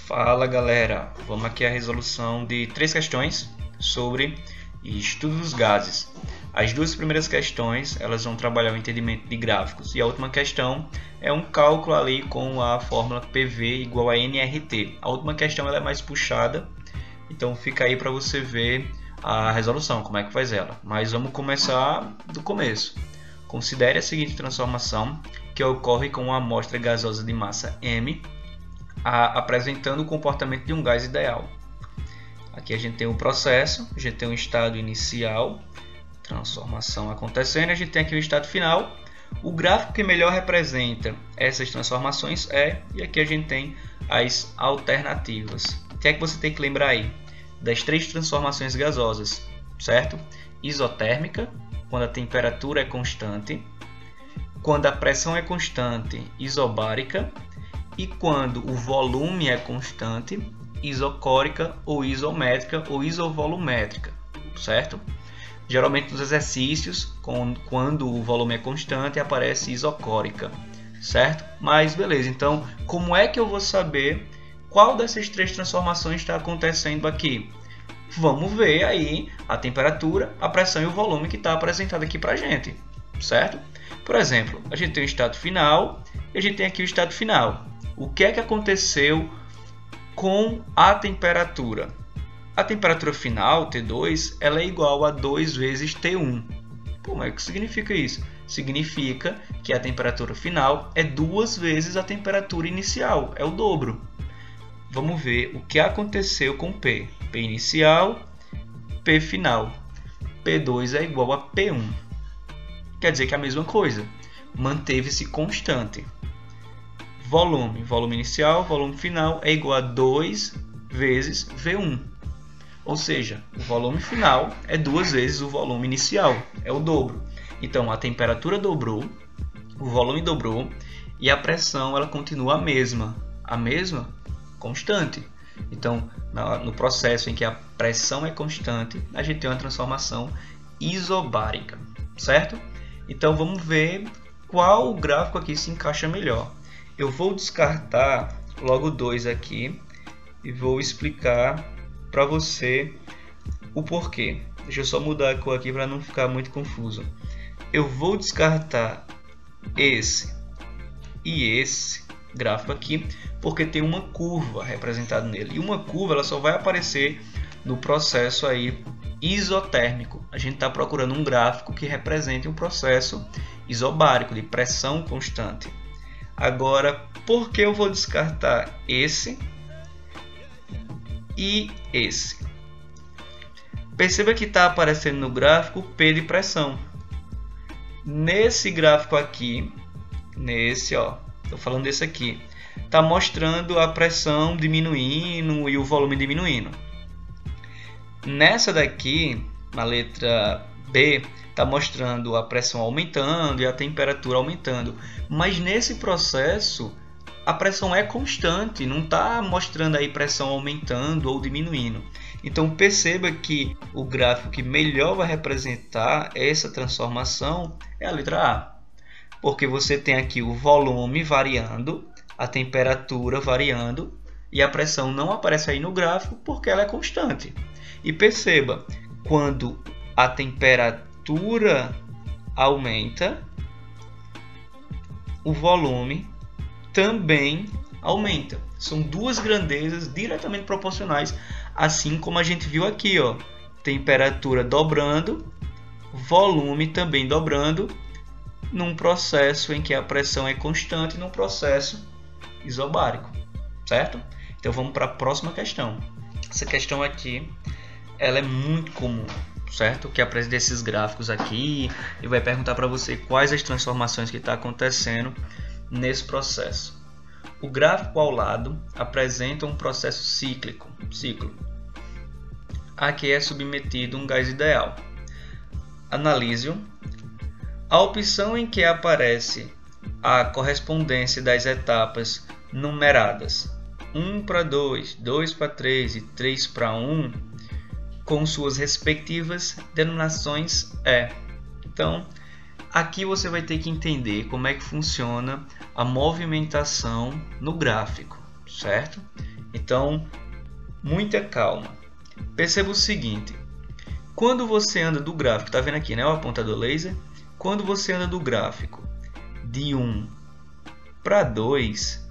Fala galera, vamos aqui à resolução de 3 questões sobre estudo dos gases. As duas primeiras questões elas vão trabalhar o entendimento de gráficos e a última questão é um cálculo ali com a fórmula PV igual a nRT. A última questão ela é mais puxada, então fica aí para você ver a resolução, como é que faz ela. Mas vamos começar do começo. Considere a seguinte transformação que ocorre com uma amostra gasosa de massa M apresentando o comportamento de um gás ideal. Aqui a gente tem o processo, a gente tem um estado inicial, transformação acontecendo, a gente tem aqui o estado final. O gráfico que melhor representa essas transformações e aqui a gente tem as alternativas. O que é que você tem que lembrar aí? Das 3 transformações gasosas, certo? Isotérmica, quando a temperatura é constante, quando a pressão é constante, isobárica, e quando o volume é constante, isocórica ou isométrica ou isovolumétrica, certo? Geralmente nos exercícios, quando o volume é constante, aparece isocórica, certo? Mas beleza, então como é que eu vou saber qual dessas 3 transformações está acontecendo aqui? Vamos ver aí a temperatura, a pressão e o volume que está apresentado aqui para a gente, certo? Por exemplo, a gente tem o estado final e a gente tem aqui o estado final. O que é que aconteceu com a temperatura? A temperatura final, T2, ela é igual a 2 vezes T1. Pô, mas o que significa isso? Significa que a temperatura final é 2 vezes a temperatura inicial, é o dobro. Vamos ver o que aconteceu com P. P inicial, P final. P2 é igual a P1. Quer dizer que é a mesma coisa, manteve-se constante. Volume inicial, volume final é igual a 2 vezes V1. Ou seja, o volume final é 2 vezes o volume inicial, é o dobro. Então a temperatura dobrou, o volume dobrou e a pressão ela continua a mesma constante. Então no processo em que a pressão é constante, a gente tem uma transformação isobárica, certo? Então vamos ver qual o gráfico aqui se encaixa melhor. Eu vou descartar logo 2 aqui e vou explicar para você o porquê. Deixa eu só mudar a cor aqui para não ficar muito confuso. Eu vou descartar esse e esse gráfico aqui porque tem uma curva representada nele. E uma curva ela só vai aparecer no processo aí isotérmico. A gente está procurando um gráfico que represente um processo isobárico, de pressão constante. Agora, por que eu vou descartar esse e esse? Perceba que está aparecendo no gráfico P de pressão. Nesse gráfico aqui, estou falando desse aqui, está mostrando a pressão diminuindo e o volume diminuindo. Nessa daqui, na letra B, está mostrando a pressão aumentando e a temperatura aumentando. Mas nesse processo, a pressão é constante, não está mostrando aí pressão aumentando ou diminuindo. Então perceba que o gráfico que melhor vai representar essa transformação é a letra A. Porque você tem aqui o volume variando, a temperatura variando e a pressão não aparece aí no gráfico porque ela é constante. E perceba, quando a temperatura aumenta, o volume também aumenta. São duas grandezas diretamente proporcionais, assim como a gente viu aqui, ó, temperatura dobrando, volume também dobrando, num processo em que a pressão é constante, num processo isobárico, certo? Então vamos para a próxima questão. Essa questão aqui, ela é muito comum, certo? Que apresenta esses gráficos aqui e vai perguntar para você quais as transformações que está acontecendo nesse processo. O gráfico ao lado apresenta um processo ciclo. Aqui é submetido um gás ideal. Analise-o. A opção em que aparece a correspondência das etapas numeradas 1 para 2, 2 para 3 e 3 para 1 com suas respectivas denominações Então, aqui você vai ter que entender como é que funciona a movimentação no gráfico, certo? Então, muita calma. Perceba o seguinte, quando você anda do gráfico, está vendo aqui, né, o apontador laser? Quando você anda do gráfico de 1 para 2,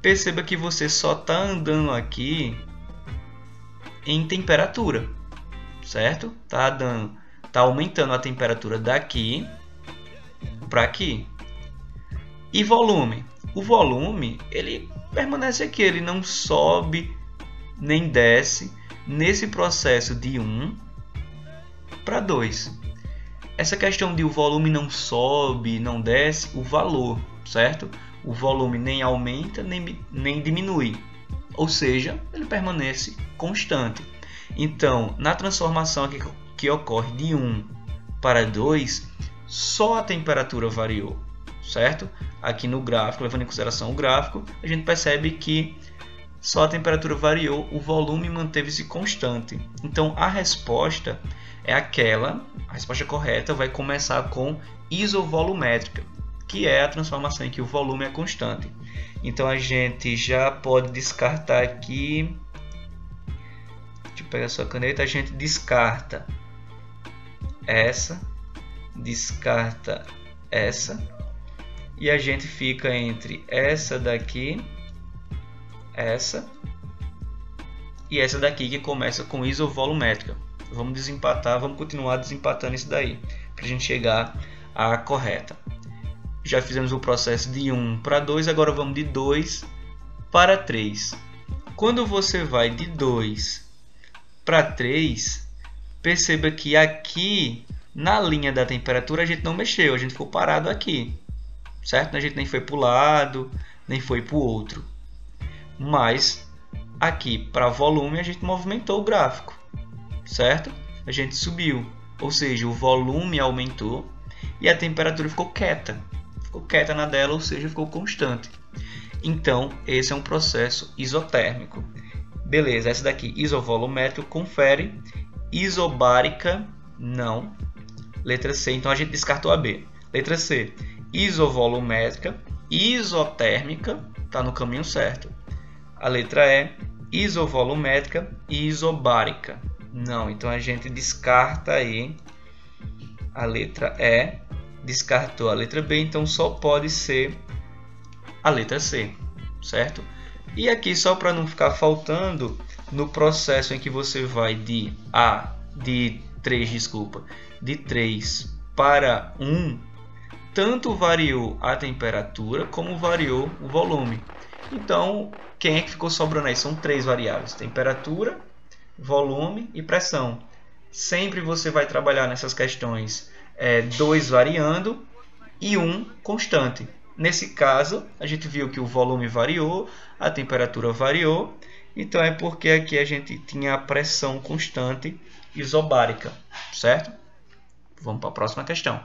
perceba que você só está andando aqui em temperatura, certo? Tá aumentando a temperatura daqui para aqui. E volume? O volume, ele permanece aqui, ele não sobe nem desce nesse processo de 1 para 2. Essa questão de o volume não sobe, não desce, o valor, certo? O volume nem aumenta, nem diminui. Ou seja, ele permanece constante. Então, na transformação aqui que ocorre de 1 para 2, só a temperatura variou, certo? Aqui no gráfico, levando em consideração o gráfico, a gente percebe que só a temperatura variou, o volume manteve-se constante. Então, a resposta é aquela, a resposta correta vai começar com isovolumétrica, que é a transformação em que o volume é constante. Então, a gente já pode descartar aqui, deixa eu pegar a sua caneta, a gente descarta essa, descarta essa, e a gente fica entre essa daqui, essa e essa daqui, que começa com isovolumétrica. Vamos desempatar, vamos continuar desempatando isso daí para a gente chegar à correta. Já fizemos o processo de 1 para 2, agora vamos de 2 para 3. Quando você vai de 2 para 3, perceba que aqui na linha da temperatura a gente não mexeu, a gente ficou parado aqui, certo? A gente nem foi para o lado, nem foi para o outro. Mas aqui para volume a gente movimentou o gráfico, certo? A gente subiu, ou seja, o volume aumentou e a temperatura ficou quieta na dela, ou seja, ficou constante. Então, esse é um processo isotérmico. Beleza, essa daqui, isovolumétrica, confere. Isobárica, não. Letra C, então a gente descartou a B. Letra C, isovolumétrica. Isotérmica, está no caminho certo. A letra E, isovolumétrica e isobárica. Não, então a gente descarta aí a letra E, descartou a letra B, então só pode ser a letra C, certo? E aqui, só para não ficar faltando, no processo em que você vai de 3 para 1, tanto variou a temperatura como variou o volume. Então, quem é que ficou sobrando aí? São 3 variáveis: temperatura, volume e pressão. Sempre você vai trabalhar nessas questões 2 variando e 1 constante. Nesse caso, a gente viu que o volume variou, a temperatura variou, então é porque aqui a gente tinha a pressão constante isobárica, certo? Vamos para a próxima questão.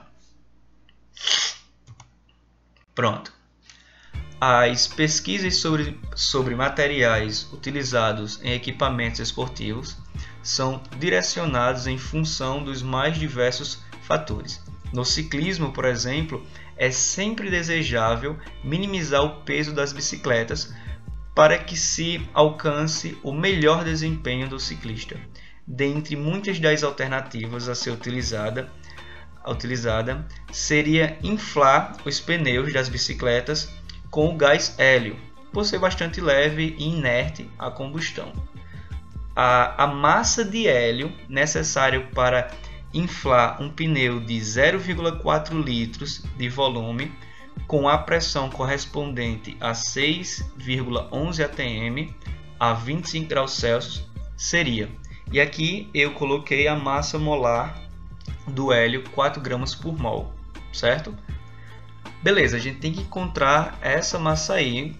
Pronto. As pesquisas sobre materiais utilizados em equipamentos esportivos são direcionadas em função dos mais diversos fatores. No ciclismo, por exemplo, é sempre desejável minimizar o peso das bicicletas para que se alcance o melhor desempenho do ciclista. Dentre muitas das alternativas a ser utilizada seria inflar os pneus das bicicletas com o gás hélio, por ser bastante leve e inerte à combustão. A massa de hélio necessária para inflar um pneu de 0,4 litros de volume com a pressão correspondente a 6,11 atm a 25 graus Celsius seria, e aqui eu coloquei a massa molar do hélio 4 gramas por mol, certo? Beleza, a gente tem que encontrar essa massa aí.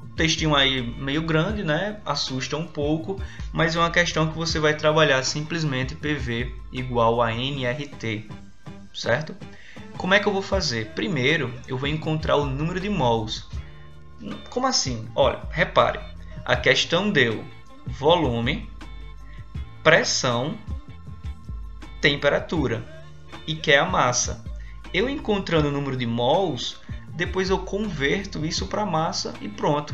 O textinho aí meio grande, né? Assusta um pouco, mas é uma questão que você vai trabalhar simplesmente PV igual a nRT, certo? Como é que eu vou fazer? Primeiro, eu vou encontrar o número de mols. Como assim? Olha, repare, a questão deu volume, pressão, temperatura e quer a massa. Eu encontrando o número de mols, depois eu converto isso para massa e pronto.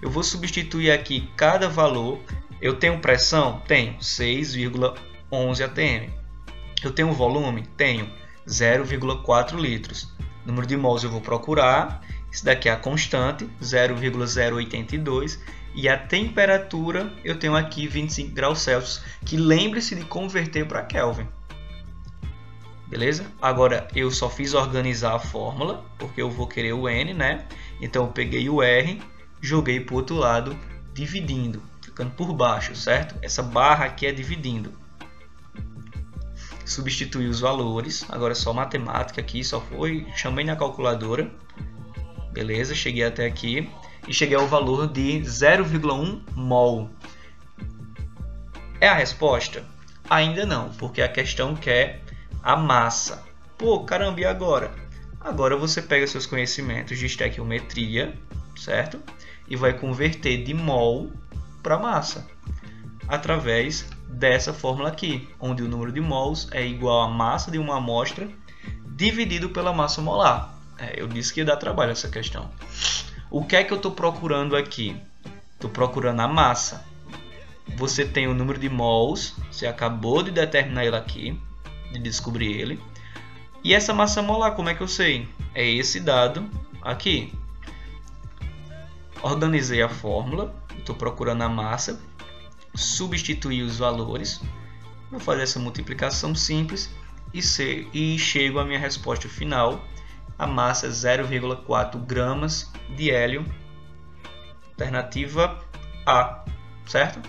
Eu vou substituir aqui cada valor. Eu tenho pressão? Tenho 6,11 atm. Eu tenho volume? Tenho 0,4 litros. Número de mols eu vou procurar. Isso daqui é a constante, 0,082. E a temperatura eu tenho aqui 25 graus Celsius, que lembre-se de converter para Kelvin. Beleza? Agora eu só fiz organizar a fórmula, porque eu vou querer o N, né? Então eu peguei o R, joguei para o outro lado, dividindo, ficando por baixo, certo? Essa barra aqui é dividindo. Substituí os valores, agora é só matemática aqui, chamei na calculadora. Beleza, cheguei até aqui e cheguei ao valor de 0,1 mol. É a resposta? Ainda não, porque a questão quer a massa. Pô, caramba, e agora? Agora você pega seus conhecimentos de estequiometria, certo? E vai converter de mol para massa, através dessa fórmula aqui, onde o número de mols é igual à massa de uma amostra dividido pela massa molar. Eu disse que ia dar trabalho essa questão. O que é que eu estou procurando aqui? Estou procurando a massa. Você tem o número de mols, você acabou de determinar ele aqui, de descobrir ele. E essa massa molar, como é que eu sei? É esse dado aqui. Organizei a fórmula, estou procurando a massa, substituí os valores, vou fazer essa multiplicação simples e chego à minha resposta final. A massa é 0,4 gramas de hélio, alternativa A, certo?